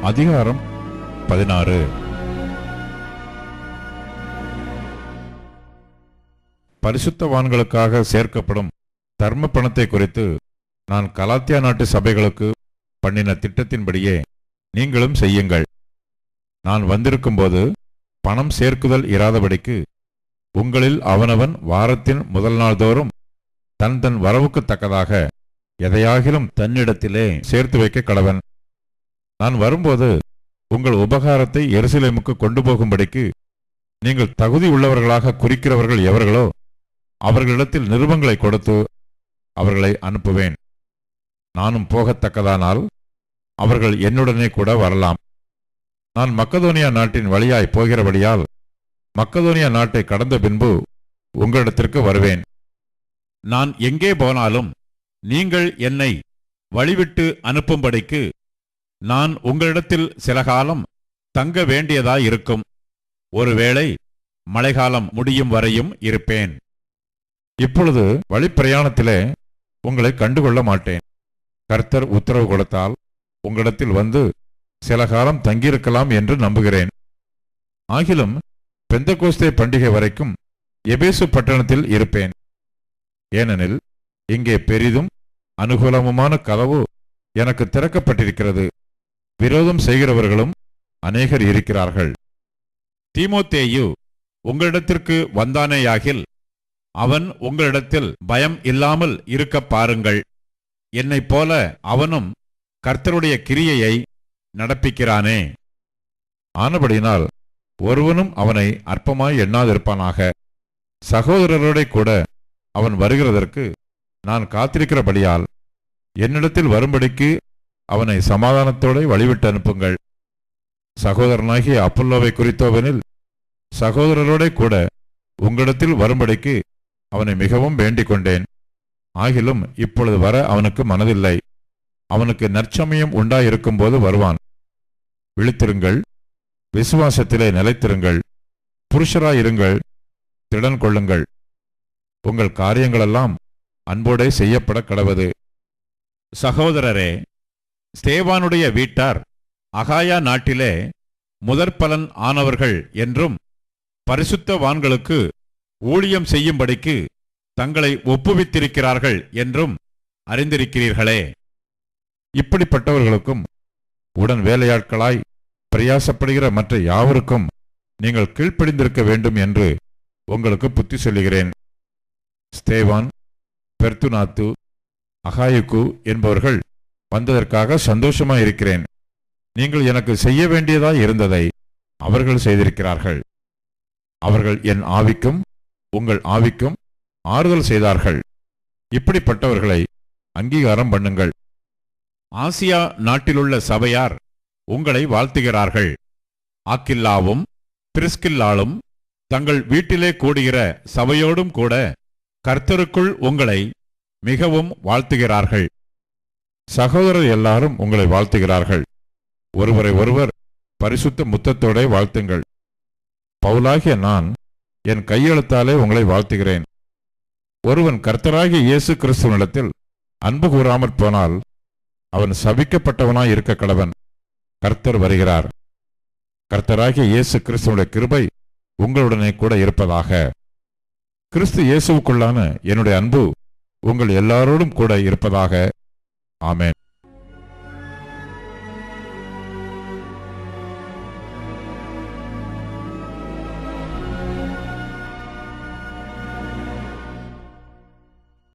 அதிகாரம் 16. பரிசுத்தவான்களுக்காக சேர்க்கப்படும் தர்ம பணத்தை குறித்து நான் கலாத்தியா நாட்டு சபைகளுக்கு பண்ணின திட்டத்தின்படியே நீங்களும் செய்யுங்கள். நான் வந்திருக்கும்போது பணம் சேர்க்குதல் இராதபடிக்கு உங்களில் அவனவன் வாரத்தின் முதல் நாள் தோறும் தன் தன் வரவுக்கு தக்கதாக எதையாகிலும் தன்னிடத்திலே சேர்த்து வைக்க கடவன். நான் வரும்போது உங்கள் உபகாரத்தை எருசலேமுக்கு கொண்டு போகும்படிக்கு நீங்கள் தகுதி உள்ளவர்களாக குறிக்கிறவர்கள் எவர்களோ அவர்களிடத்தில் நிருபங்களை கொடுத்து அவர்களை அனுப்புவேன். நானும் போகத்தக்கதானால் அவர்கள் என்னுடனே கூட வரலாம். நான் மக்கதோனியா நாட்டின் வழியாய் போகிறபடியால் மக்கதோனியா நாட்டை கடந்த பின்பு உங்களிடத்திற்கு வருவேன். நான் எங்கே போனாலும் நீங்கள் என்னை வழிவிட்டு அனுப்பும்படிக்கு நான் உங்களிடத்தில் சில காலம் தங்க வேண்டியதாயிருக்கும். ஒருவேளை மழைக்காலம் முடியும் வரையும் இருப்பேன். இப்பொழுது வழிப்பிரயாணத்திலே உங்களை கண்டுகொள்ள மாட்டேன். கர்த்தர் உத்தரவு கொடுத்தால் உங்களிடத்தில் வந்து சில காலம் தங்கியிருக்கலாம் என்று நம்புகிறேன். ஆகிலும் பெந்தகோஸ்தே பண்டிகை வரைக்கும் எபேசு பட்டணத்தில் இருப்பேன். ஏனெனில் இங்கே பெரிதும் அனுகூலமுமான கதவு எனக்கு திறக்கப்பட்டிருக்கிறது. விரோதம் செய்கிறவர்களும் அநேகர் இருக்கிறார்கள். தீமோத்தேயு உங்களிடத்திற்கு வந்தானேயாகில் அவன் உங்களிடத்தில் பயம் இல்லாமல் இருக்க பாருங்கள். என்னைப் போல அவனும் கர்த்தருடைய கிரியையை நடப்பிக்கிறானே. ஆனபடியினால் ஒருவனும் அவனை அற்பமாய் எண்ணாதிருப்பானாக. சகோதரரோட கூட அவன் வருகிறதற்கு நான் காத்திருக்கிறபடியால் என்னிடத்தில் வரும்படிக்கு அவனை சமாதானத்தோடு வழிவிட்டு அனுப்புங்கள். சகோதரனாகிய அப்பல்லோவை குறித்தோவெனில் சகோதரரோட கூட உங்களிடத்தில் வரும்படிக்கு அவனை மிகவும் வேண்டிக் கொண்டேன். ஆகிலும் இப்பொழுது வர அவனுக்கு மனதில்லை. அவனுக்கு நற்சமயம் உண்டாயிருக்கும் போது வருவான். விழித்திருங்கள், விசுவாசத்திலே நிலைத்திருங்கள், புருஷராயிருங்கள், திடன் கொள்ளுங்கள். உங்கள் காரியங்களெல்லாம் அன்போடே செய்யப்பட கடவது. சகோதரரே, ஸ்தேவானுடைய வீட்டார் அகாயா நாட்டிலே முதற்பலன் ஆனவர்கள் என்றும் பரிசுத்தவான்களுக்கு ஊழியம் செய்யும்படிக்கு தங்களை ஒப்புவித்திருக்கிறார்கள் என்றும் அறிந்திருக்கிறீர்களே. இப்படிப்பட்டவர்களுக்கும் உடன் வேலையாட்களாய் பிரயாசப்படுகிற மற்ற யாவருக்கும் நீங்கள் கீழ்ப்படிந்திருக்க வேண்டும் என்று உங்களுக்கு புத்தி சொல்லுகிறேன். ஸ்தேவான், பெர்த்துனாத்து, அகாயுக்கு என்பவர்கள் வந்ததற்காக சந்தோஷமாயிருக்கிறேன். நீங்கள் எனக்கு செய்ய வேண்டியதாய் இருந்ததை அவர்கள் செய்திருக்கிறார்கள். அவர்கள் என் ஆவிக்கும் உங்கள் ஆவிக்கும் ஆறுதல் செய்தார்கள். இப்படிப்பட்டவர்களை அங்கீகாரம் பண்ணுங்கள். ஆசியா நாட்டிலுள்ள சபையார் உங்களை வாழ்த்துகிறார்கள். ஆக்கில்லாவும் பிரிஸ்கில்லாலும் தங்கள் வீட்டிலே கூடுகிற சபையோடும் கூட கர்த்தருக்குள் உங்களை மிகவும் வாழ்த்துகிறார்கள். சகோதரர் எல்லாரும் உங்களை வாழ்த்துகிறார்கள். ஒருவரை ஒருவர் பரிசுத்த முத்தத்தோட வாழ்த்துங்கள். பவுலாகிய நான் என் கையெழுத்தாலே உங்களை வாழ்த்துகிறேன். ஒருவன் கர்த்தராகிய இயேசு கிறிஸ்துவனிடத்தில் அன்பு கூறாமற் போனால் அவன் சபிக்கப்பட்டவனாய் இருக்க கடவன். கர்த்தர் வருகிறார். கர்த்தராகிய இயேசு கிறிஸ்துவனுடைய கிருபை உங்களுடனே கூட இருப்பதாக. கிறிஸ்து இயேசுவுக்குள்ளான என்னுடைய அன்பு உங்கள் எல்லாரோடும் கூட இருப்பதாக. ஆமென்.